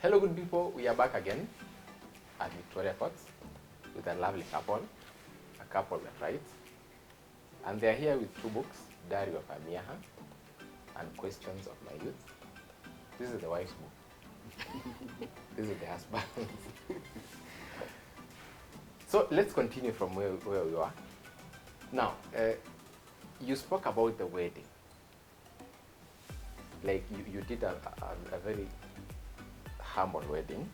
Hello, good people. We are back again at Victoria Courts with a lovely couple, a couple that writes. And they are here with two books, Diary of a Miaha and Questions of My Youth. This is the wife's book. This is the husband's. So let's continue from where we were. Now, you spoke about the wedding. Like you did a very humble wedding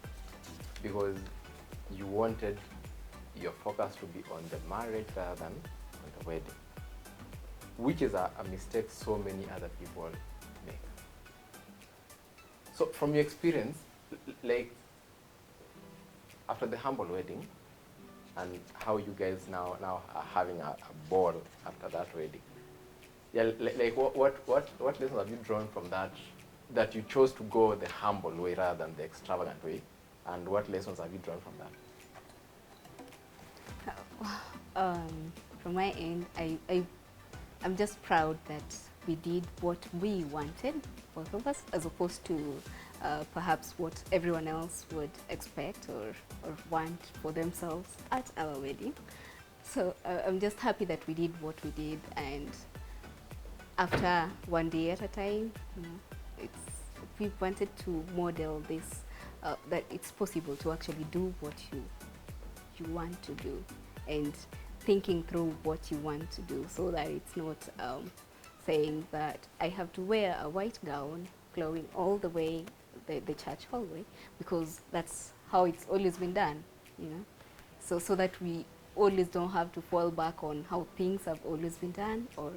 because you wanted your focus to be on the marriage rather than on the wedding, which is a mistake so many other people make. So from your experience, like after the humble wedding and how you guys now are having a ball after that wedding, yeah, like what lessons have you drawn from that you chose to go the humble way rather than the extravagant way, and what lessons have you drawn from that? From my end, I'm just proud that we did what we wanted, both of us, as opposed to perhaps what everyone else would expect or want for themselves at our wedding. So I'm just happy that we did what we did, and after one day at a time, we wanted to model this, that it's possible to actually do what you want to do, and thinking through what you want to do, so that it's not saying that I have to wear a white gown glowing all the way the church hallway, because that's how it's always been done, you know. So that we always don't have to fall back on how things have always been done, or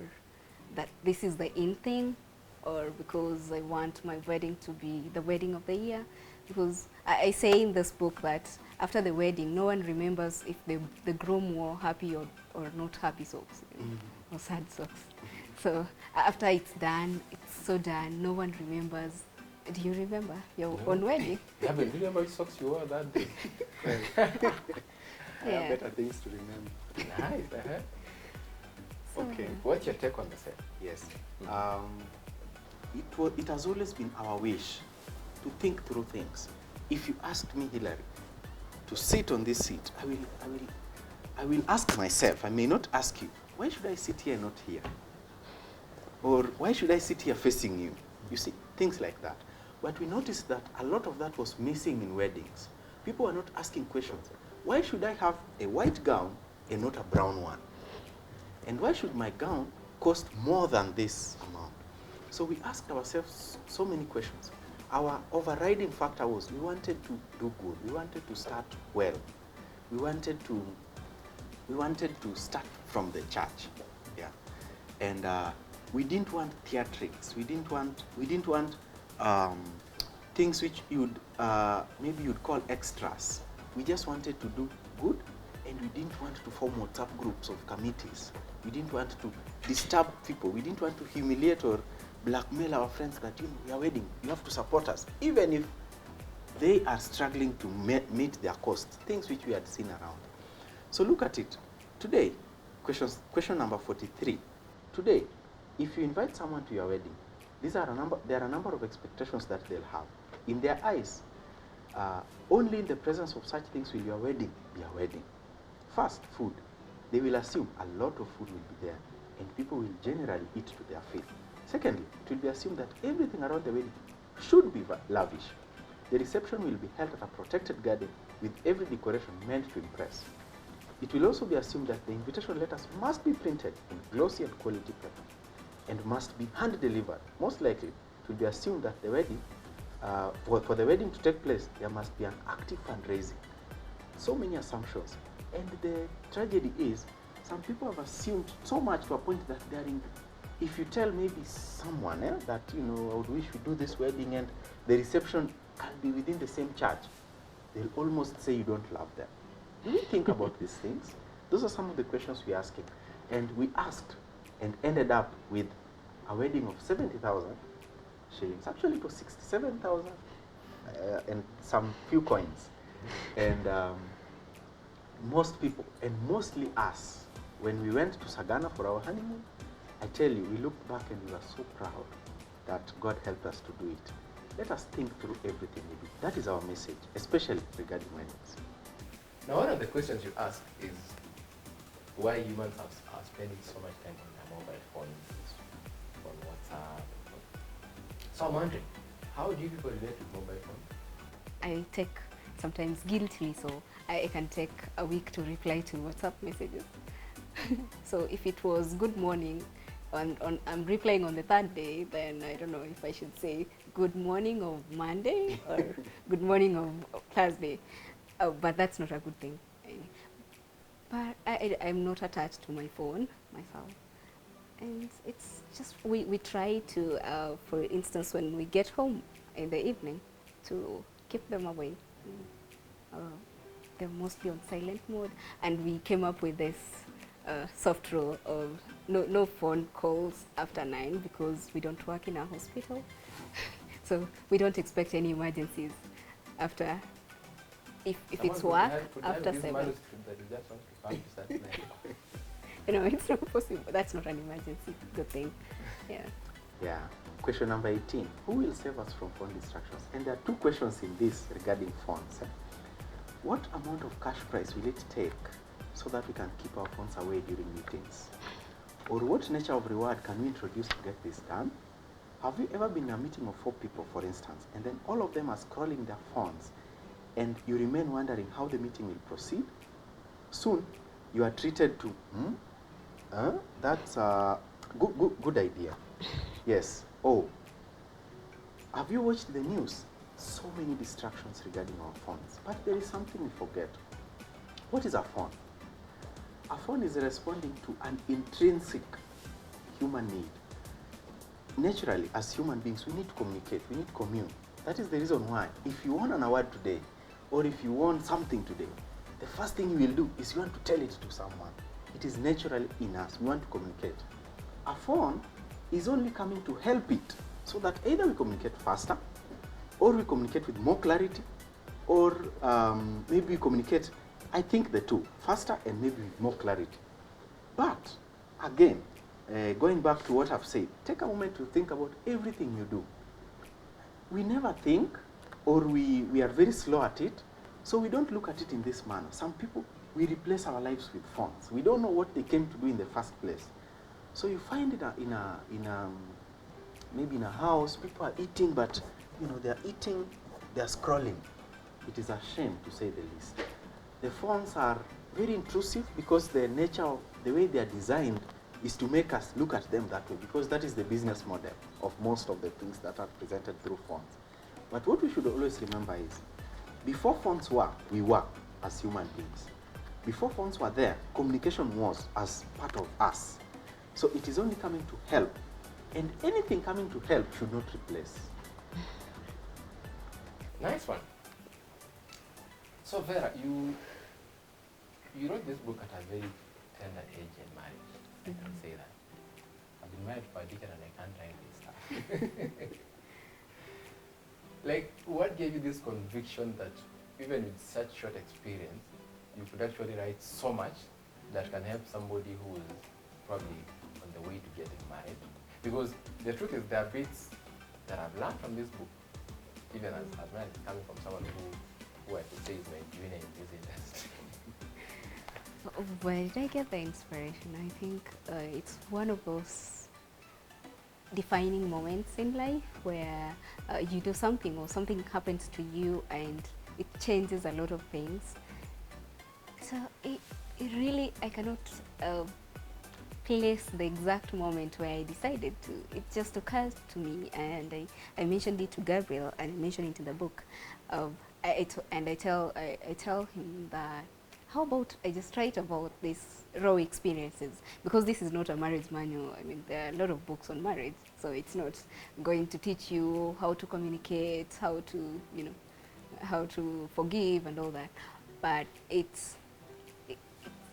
that this is the in thing, or because I want my wedding to be the wedding of the year. Because I say in this book that after the wedding, no one remembers if the groom wore happy or not happy socks, or sad socks. So after it's done, it's so done, no one remembers. Do you remember your own wedding? Yeah, but do you remember which socks you wore that day? I have better things to remember. Nice. Okay, what's your take on the same? Yes. It has always been our wish to think through things. If you asked me, Hilary, to sit on this seat, I will ask myself, I may not ask you, why should I sit here and not here? Or why should I sit here facing you? You see, things like that. But we noticed that a lot of that was missing in weddings. People are not asking questions. Why should I have a white gown and not a brown one? And why should my gown cost more than this amount? So we asked ourselves so many questions. Our overriding factor was we wanted to do good. We wanted to start well. We wanted to start from the church. Yeah. And we didn't want theatrics. We didn't want things which maybe you'd call extras. We just wanted to do good, and we didn't want to form WhatsApp groups of committees. We didn't want to disturb people. We didn't want to humiliate or blackmail our friends that, we are wedding, you have to support us, even if they are struggling to meet their costs, things which we had seen around. So look at it. Today, question number 43. Today, if you invite someone to your wedding, there are a number of expectations that they'll have. In their eyes, only in the presence of such things will your wedding be a wedding. First, food. They will assume a lot of food will be there, and people will generally eat to their faith. Secondly, it will be assumed that everything around the wedding should be lavish. The reception will be held at a protected garden with every decoration meant to impress. It will also be assumed that the invitation letters must be printed in glossy and quality paper and must be hand-delivered. Most likely, it will be assumed that the wedding, for the wedding to take place, there must be an active fundraising. So many assumptions. And the tragedy is, some people have assumed so much to a point that they are in. If you tell maybe someone that, I would wish we do this wedding and the reception can be within the same church, they'll almost say you don't love them. Do you think about these things? Those are some of the questions we're asking. And we asked and ended up with a wedding of 70,000 shillings. Actually, it was 67,000 and some few coins. And most people, and mostly us, when we went to Sagana for our honeymoon, I tell you, we looked back and we were so proud that God helped us to do it. let us think through everything we do. That is our message, especially regarding weddings. Now, one of the questions you ask is why humans are spending so much time on their mobile phones, on WhatsApp. So I'm wondering, how do you people relate with mobile phones? I take sometimes guiltily, so I can take a week to reply to WhatsApp messages. So if it was good morning, I'm replying on the third day, then I don't know if I should say good morning of Monday or good morning of Thursday. But that's not a good thing. But I'm not attached to my phone myself. And it's just, we try to, for instance, when we get home in the evening, to keep them away. They're mostly on silent mode. And we came up with this soft rule of no phone calls after 9 because we don't work in a hospital. So we don't expect any emergencies after, if it's work, after 7. You know, it's not possible. That's not an emergency. Good thing. Yeah. Yeah. Question number 18. Who will save us from phone distractions? And there are two questions in this regarding phones. What amount of cash price will it take so that we can keep our phones away during meetings? Or what nature of reward can we introduce to get this done? Have you ever been in a meeting of 4 people, for instance, and then all of them are scrolling their phones, and you remain wondering how the meeting will proceed? Soon, you are treated to, that's a good idea. Yes. Oh, have you watched the news? So many distractions regarding our phones. But there is something we forget. What is a phone? A phone is responding to an intrinsic human need. Naturally, as human beings, we need to communicate, we need to commune. That is the reason why, if you want an award today, or if you want something today, the first thing you will do is you want to tell it to someone. It is natural in us, we want to communicate. A phone is only coming to help it, so that either we communicate faster, or we communicate with more clarity, or maybe we communicate, I think the two, faster and maybe with more clarity. But again, going back to what I've said, take a moment to think about everything you do. We never think, or we are very slow at it, so we don't look at it in this manner. Some people, we replace our lives with phones. We don't know what they came to do in the first place. So you find it maybe in a house, people are eating, but they're eating, they're scrolling. It is a shame, to say the least. The phones are very intrusive because the nature of the way they are designed is to make us look at them that way, because that is the business model of most of the things that are presented through phones. But what we should always remember is, before phones were, we were as human beings. Before phones were there, communication was as part of us. So it is only coming to help, and anything coming to help should not replace. Nice one. So Vera, you wrote this book at a very tender age in marriage. I can say that. I've been married for a decade and I can't write this stuff. Like, what gave you this conviction that even with such short experience, you could actually write so much that can help somebody who is probably on the way to getting married? Because the truth is, there are bits that I've learned from this book, even as married, coming from someone who I could say is my junior in this industry. Where did I get the inspiration? I think it's one of those defining moments in life where you do something or something happens to you and it changes a lot of things. So it really, I cannot place the exact moment where I decided to. It just occurred to me, and I mentioned it to Gabriel, and I mentioned it in the book. I tell him that, how about I just write about these raw experiences, because this is not a marriage manual. I mean, there are a lot of books on marriage, so it's not going to teach you how to communicate, how to forgive and all that. But it's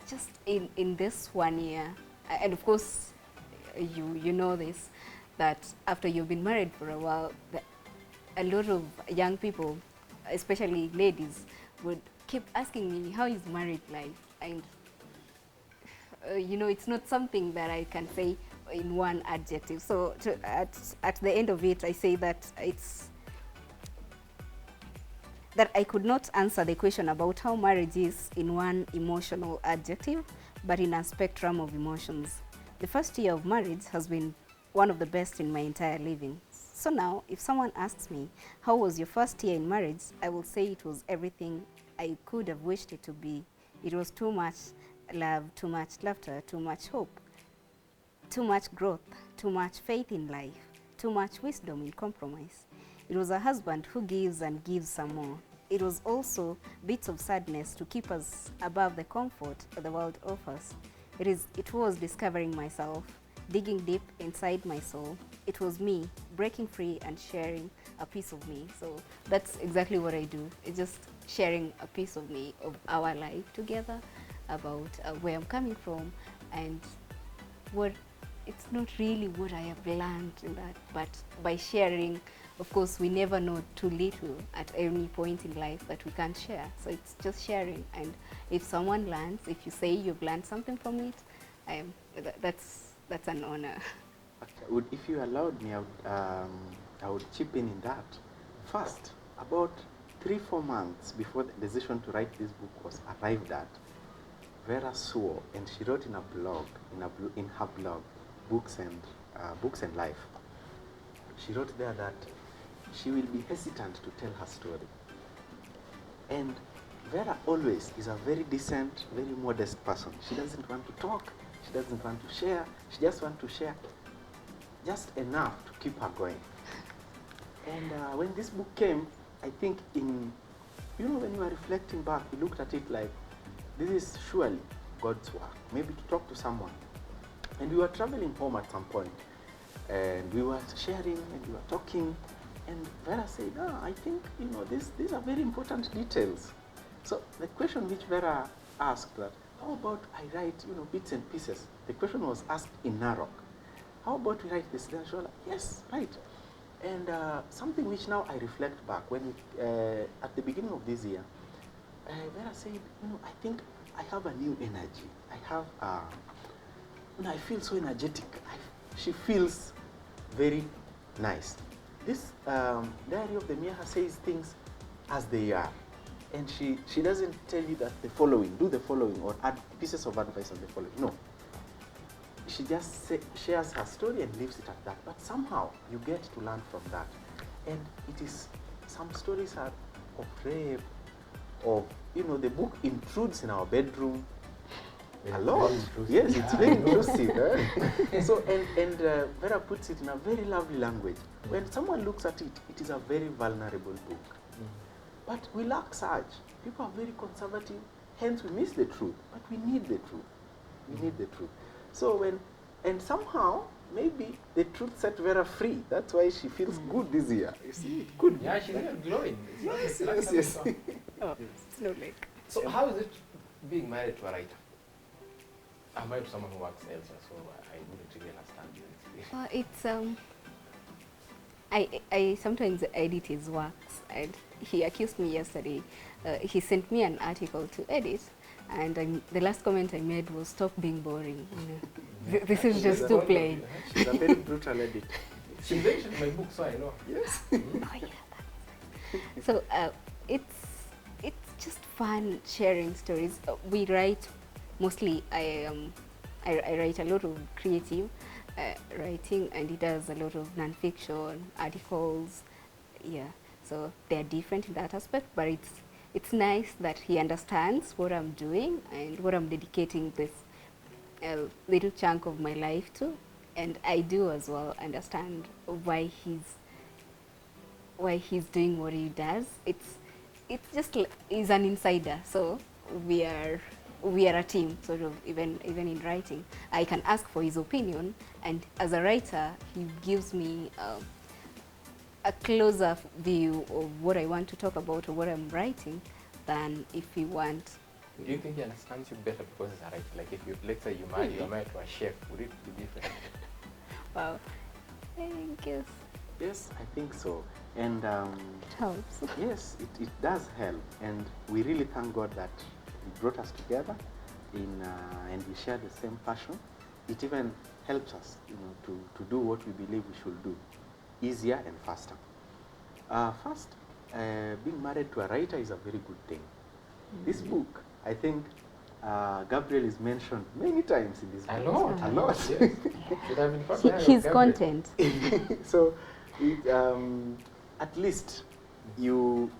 just in this 1 year, and of course, you know this, that after you've been married for a while, a lot of young people, especially ladies, would keep asking me, how is married life? And it's not something that I can say in one adjective. So at the end of it, I say that that I could not answer the question about how marriage is in one emotional adjective, but in a spectrum of emotions. The first year of marriage has been one of the best in my entire living. So now, if someone asks me, how was your first year in marriage, I will say it was everything I could have wished it to be. It was too much love, too much laughter, too much hope, too much growth, too much faith in life, too much wisdom in compromise. It was a husband who gives and gives some more. It was also bits of sadness to keep us above the comfort the world offers. It was discovering myself, digging deep inside my soul. It was me breaking free and sharing a piece of me. So that's exactly what I do. It's just sharing a piece of me, of our life together, about where I'm coming from, and what it's not really what I have learned in that, but by sharing, of course, we never know too little at any point in life that we can't share. So it's just sharing, and if someone learns, if you say you've learned something from it, that's an honor. If you allowed me, I would chip in that. First, about 3-4 months before the decision to write this book was arrived at, Vera swore, and she wrote in a blog, in her blog, Books and Life. She wrote there that she will be hesitant to tell her story. And Vera always is a very decent, very modest person. She doesn't want to talk, she doesn't want to share, she just wants to share just enough to keep her going. And when this book came, I think when you are reflecting back, you looked at it like, this is surely God's work, maybe to talk to someone. And we were traveling home at some point, and we were sharing and we were talking, and Vera said, I think, these are very important details. So the question which Vera asked, that, how about I write, bits and pieces? The question was asked in Narok. How about we write this? Then she was like, yes, right. And something which now I reflect back, when at the beginning of this year, Vera said, I think I have a new energy. I feel so energetic. She feels very nice. This Diary of the Miaha says things as they are. And she doesn't tell you that do the following, or add pieces of advice on the following. No. She just shares her story and leaves it at that. But somehow you get to learn from that. And some stories are of rape, the book intrudes in our bedroom a lot. Yes, it's very intrusive. So, and Vera puts it in a very lovely language. When someone looks at it, it is a very vulnerable book. But we lack such. People are very conservative, hence we miss the truth. But we need the truth. We need the truth. So and somehow, maybe the truth set Vera free. That's why she feels good this year. You see, it could be. Yeah, she's really glowing. Yes. Oh, it's no like. So how is it being married to a writer? I'm married to someone who works elsewhere, so I wouldn't really understand you. It's I sometimes edit his works, and he accused me yesterday. He sent me an article to edit, and the last comment I made was, "Stop being boring. This is just too plain." She's a very brutal editor. She mentioned my book, so I know. Yes. Oh yeah. So it's just fun sharing stories. We write mostly. I write a lot of creative writing, and he does a lot of non-fiction articles. Yeah, so they're different in that aspect, but it's nice that he understands what I'm doing and what I'm dedicating this little chunk of my life to, and I do as well understand why he's doing what he does. It's just he's an insider, so we are a team, sort of. Even in writing, I can ask for his opinion, and as a writer, he gives me a closer view of what I want to talk about or what I'm writing than if he wants. Do you think he understands you better because he's a writer? Like if let's say you're married to a chef, would it be different? Wow, I guess. Yes, I think so. And it helps. Yes, it does help. And we really thank God that He brought us together and we share the same passion. It even helps us, to do what we believe we should do, easier and faster. First, being married to a writer is a very good thing. This book, I think Gabriel is mentioned many times in this book. A lot. Yes. Should have been partnered with His Gabriel. content. So, it, at least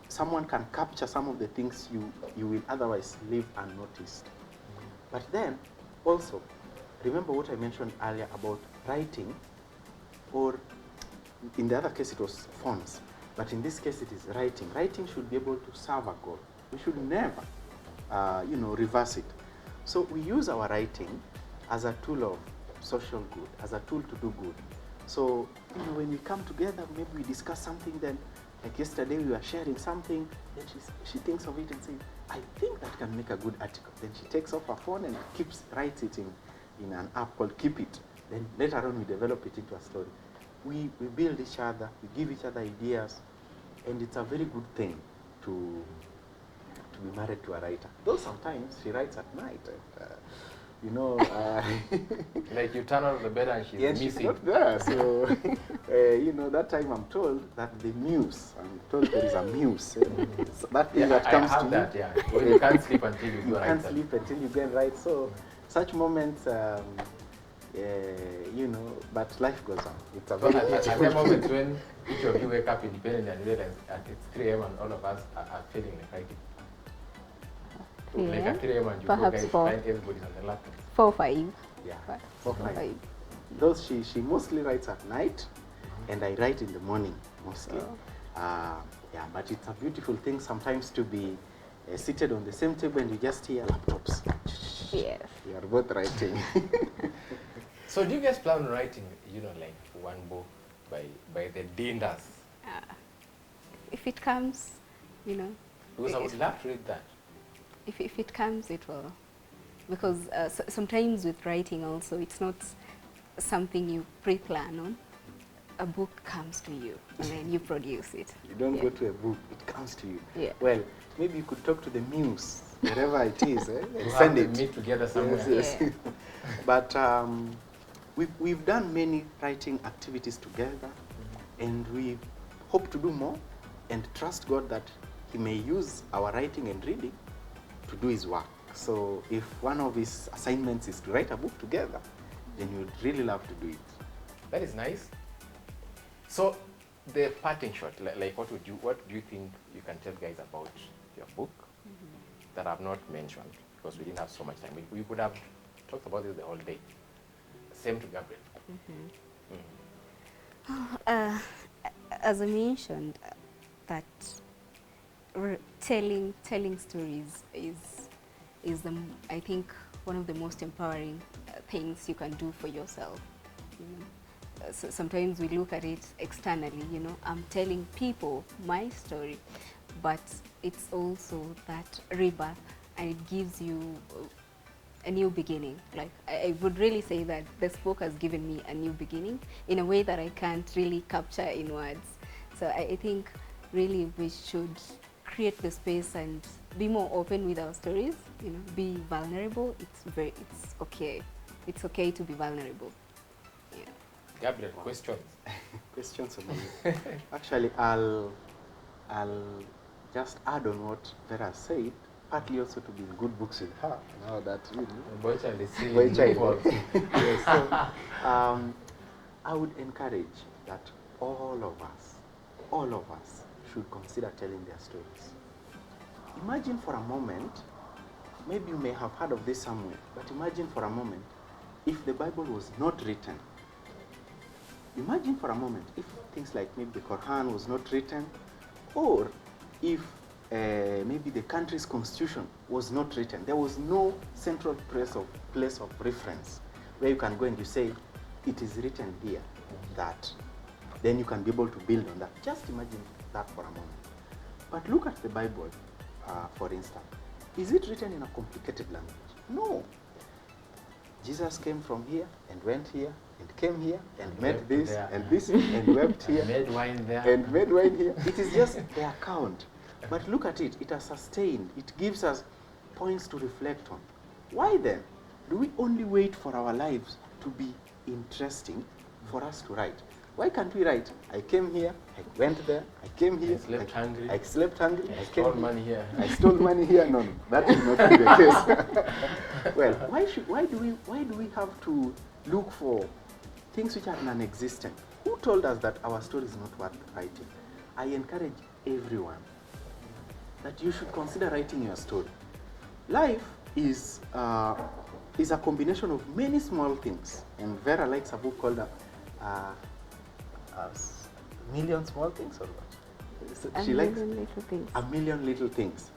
someone can capture some of the things you will otherwise leave unnoticed. But then, also, remember what I mentioned earlier about writing, or in the other case it was fonts, but in this case it is writing. Writing should be able to serve a goal. We should never, reverse it. So we use our writing as a tool of social good, as a tool to do good. So, when we come together, maybe we discuss something, then, like yesterday we were sharing something, then she thinks of it and says, I think that can make a good article. Then she takes off her phone and writes it in an app called Keep It. Then later on we develop it into a story. We build each other, we give each other ideas, and it's a very good thing to be married to a writer. Though sometimes she writes at night. Like you turn on the bed and she's she's missing. not there. So, that time I'm told that the muse, I'm told there is a muse. So that thing that comes to that, you. yeah. Well, you can't sleep until you go You write can't them. sleep until you go and write. So, such moments, but life goes on. It's a So very at beautiful the moment when each of you wake up independently and realize that it's 3 a.m. and all of us are feeling like writing. So like at 3 a.m. and you go Perhaps guys 4. find everybody's on the laptop. 4 or 5. Yeah. 4 4, 5. 5. Those she mostly writes at night, and I write in the morning mostly. But it's a beautiful thing sometimes to be seated on the same table and you just hear laptops. Yes. You are both writing. So do you guys plan on writing, like one book by the Dindas? If it comes, Because I would love to read that. if it comes, it will. Because sometimes with writing also, it's not something you pre-plan on. A book comes to you and then you produce it. You don't go to a book, it comes to you. Yeah. Well, maybe you could talk to the muse, wherever it is, and We'll send have it. to meet together somewhere. Yes, yes. Yeah. But we've done many writing activities together, and we hope to do more, and trust God that He may use our writing and reading to do His work. So if one of His assignments is to write a book together, then we would really love to do it. That is nice. So the parting shot, like what do you think you can tell guys about your book that I've not mentioned, because we didn't have so much time. We could have talked about this the whole day. Same to Gabriel. As I mentioned, that telling stories is I think one of the most empowering things you can do for yourself. So sometimes we look at it externally, I'm telling people my story, but it's also that rebirth, and it gives you a new beginning. Like I would really say that this book has given me a new beginning in a way that I can't really capture in words. So I think really we should create the space and be more open with our stories, be vulnerable. It's okay. It's okay to be vulnerable. Gabriel, questions? Questions on you. Actually, I'll just add on what Vera said, partly also to be in good books with her, now that, Boy child is silly. Boy child. Yes, so, I would encourage that all of us should consider telling their stories. Imagine for a moment, maybe you may have heard of this somewhere, but imagine for a moment if the Bible was not written. Imagine for a moment if things like maybe the Quran was not written, or if maybe the country's constitution was not written. There was no central place of reference where you can go and you say, it is written here, that. Then you can be able to build on that. Just imagine that for a moment. But look at the Bible, for instance. Is it written in a complicated language? No. Jesus came from here and went here and came here and met this and this and wept here and made wine there and made wine here. It is just the account. But look at it. It has sustained. It gives us points to reflect on. Why then do we only wait for our lives to be interesting for us to write? Why can't we write? I came here, I went there, I came here. I slept hungry. I slept hungry. I I stole came money here. I stole money here. No, that will not be the case. Well, why do we have to look for things which are non-existent? Who told us that our story is not worth writing? I encourage everyone that you should consider writing your story. Life is a combination of many small things, and Vera likes a book called Million Small Things, or what? So she likes little things. A million little things.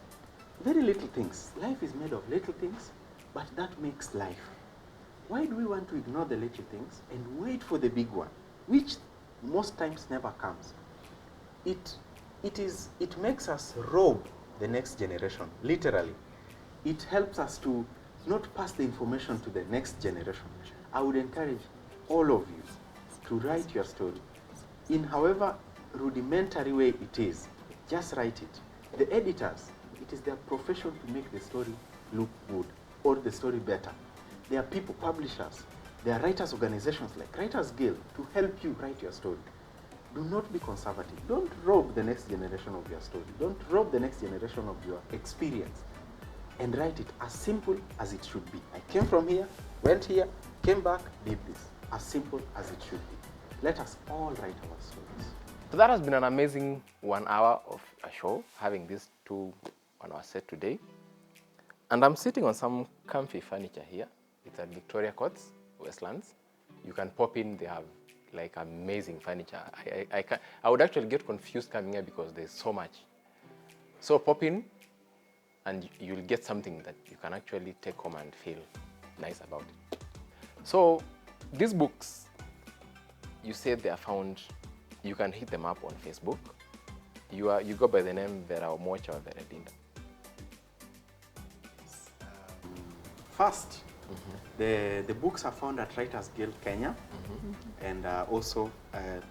Very little things. Life is made of little things, but that makes life. Why do we want to ignore the little things and wait for the big one, which most times never comes? It makes us rob the next generation, literally. It helps us to not pass the information to the next generation. I would encourage all of you to write your story in however rudimentary way it is. Just write it. The editors, it is their profession to make the story look good or the story better. There are people, publishers, there are writers' organizations like Writers Guild to help you write your story. Do not be conservative. Don't rob the next generation of your story. Don't rob the next generation of your experience. And write it as simple as it should be. I came from here, went here, came back, did this. As simple as it should be. Let us all write our stories. So that has been an amazing 1 hour of a show, having these two on our set today. And I'm sitting on some comfy furniture here. It's at Victoria Courts, Westlands. You can pop in, they have like amazing furniture. I would actually get confused coming here because there's so much. So pop in and you'll get something that you can actually take home and feel nice about it. So these books, you said they are found, you can hit them up on Facebook. You go by the name Vera Omocha or Vera Dinda. First, the books are found at Writers Guild Kenya, and also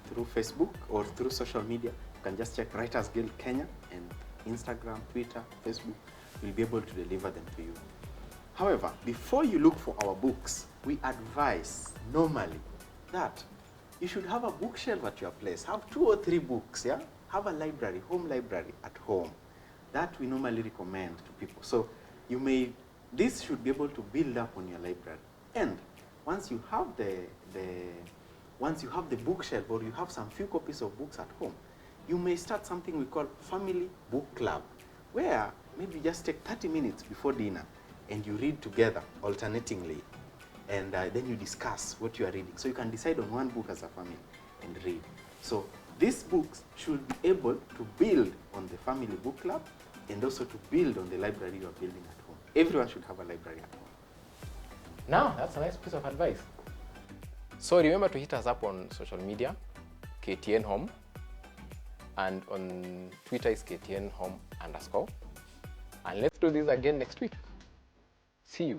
through Facebook or through social media. You can just check Writers Guild Kenya, and Instagram, Twitter, Facebook will be able to deliver them to you. However, before you look for our books, we advise normally that you should have a bookshelf at your place. Have 2 or 3 books, yeah? Have a library, home library at home. That we normally recommend to people. So this should be able to build up on your library. And once you have the bookshelf, or you have some few copies of books at home, you may start something we call family book club, where maybe you just take 30 minutes before dinner and you read together alternatingly, and then you discuss what you are reading. So you can decide on one book as a family and read. So these books should be able to build on the family book club and also to build on the library you are building at home. Everyone should have a library at home. Now, that's a nice piece of advice. So remember to hit us up on social media, KTN Home, and on Twitter is KTN Home _. And let's do this again next week. See you.